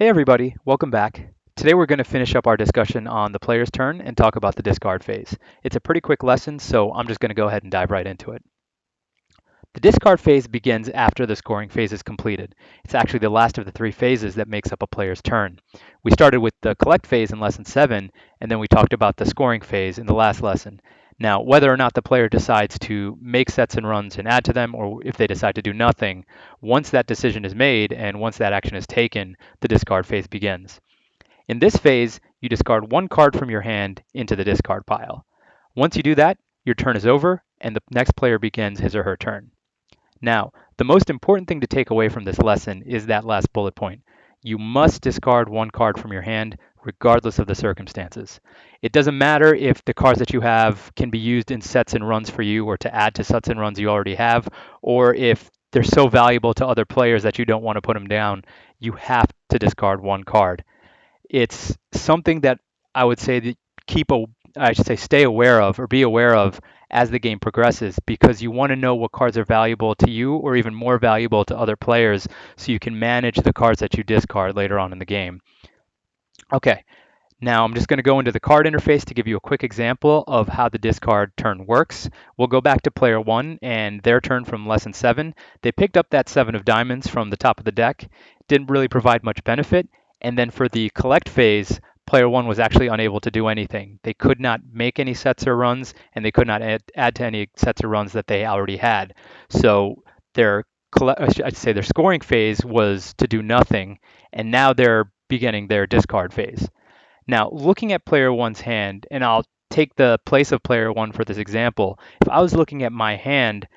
Hey everybody, welcome back. Today we're going to finish up our discussion on the player's turn and talk about the discard phase. It's a pretty quick lesson, so I'm just going to go ahead and dive right into it. The discard phase begins after the scoring phase is completed. It's actually the last of the three phases that makes up a player's turn. We started with the collect phase in lesson 7, and then we talked about the scoring phase in the last lesson. Now, whether or not the player decides to make sets and runs and add to them, or if they decide to do nothing, once that decision is made and once that action is taken, the discard phase begins. In this phase, you discard one card from your hand into the discard pile. Once you do that, your turn is over and the next player begins his or her turn. Now, the most important thing to take away from this lesson is that last bullet point. You must discard one card from your hand, regardless of the circumstances. It doesn't matter if the cards that you have can be used in sets and runs for you or to add to sets and runs you already have, or if they're so valuable to other players that you don't want to put them down, you have to discard one card. It's something that I would say that keep a I should say stay aware of or be aware of as the game progresses because you want to know what cards are valuable to you or even more valuable to other players so you can manage the cards that you discard later on in the game. Okay, now I'm just going to go into the card interface to give you a quick example of how the discard turn works. We'll go back to player 1 and their turn from lesson 7. They picked up that 7 of diamonds from the top of the deck. Didn't really provide much benefit. And then for the collect phase, player 1 was actually unable to do anything. They could not make any sets or runs, and they could not add to any sets or runs that they already had. So their I'd say their scoring phase was to do nothing, and now they're beginning their discard phase. Now, looking at player one's hand, and I'll take the place of player one for this example. If I was looking at my hand,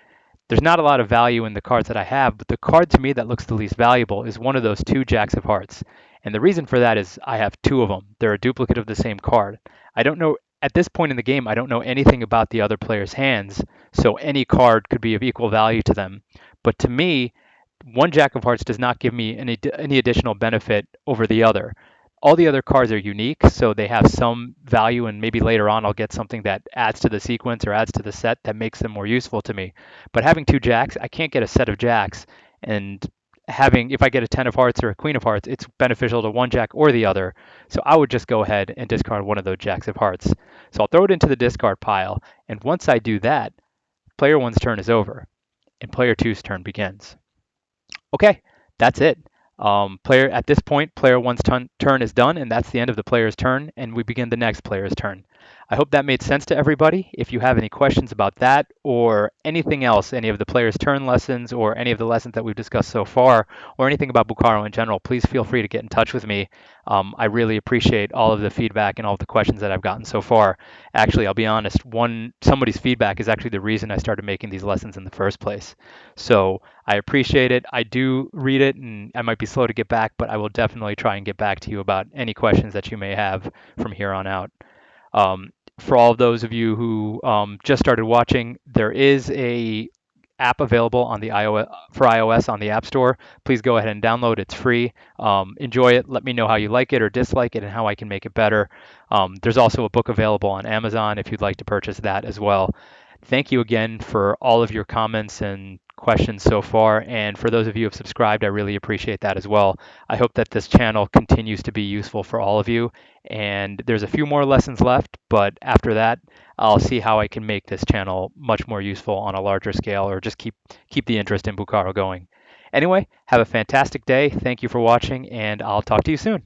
there's not a lot of value in the cards that I have, but the card to me that looks the least valuable is one of those two Jacks of Hearts. And the reason for that is I have two of them. They're a duplicate of the same card. I don't know, at this point in the game, I don't know anything about the other player's hands, so any card could be of equal value to them. But to me, one Jack of Hearts does not give me any additional benefit over the other. All the other cards are unique, so they have some value, and maybe later on I'll get something that adds to the sequence or adds to the set that makes them more useful to me. But having two jacks, I can't get a set of jacks, and having if I get a 10 of hearts or a queen of hearts, it's beneficial to one jack or the other. So I would just go ahead and discard one of those jacks of hearts. So I'll throw it into the discard pile, and once I do that, player one's turn is over, and player two's turn begins. Okay, that's it. Player at this point, player one's turn is done, and that's the end of the player's turn, and we begin the next player's turn. I hope that made sense to everybody. If you have any questions about that or anything else, any of the player's turn lessons or any of the lessons that we've discussed so far, or anything about Bukharo in general, please feel free to get in touch with me. I really appreciate all of the feedback and all of the questions that I've gotten so far. Actually, I'll be honest, somebody's feedback is actually the reason I started making these lessons in the first place. So I appreciate it. I do read it, and I might be slow to get back, but I will definitely try and get back to you about any questions that you may have from here on out. For all of those of you who just started watching, there is a app available on the iOS for iOS on the App Store. Please go ahead and download. It's free. Enjoy it. Let me know how you like it or dislike it and how I can make it better. There's also a book available on Amazon if you'd like to purchase that as well. Thank you again for all of your comments and questions so far. And for those of you who have subscribed, I really appreciate that as well. I hope that this channel continues to be useful for all of you. And there's a few more lessons left, but after that, I'll see how I can make this channel much more useful on a larger scale or just keep the interest in Bukharo going. Anyway, have a fantastic day. Thank you for watching, and I'll talk to you soon.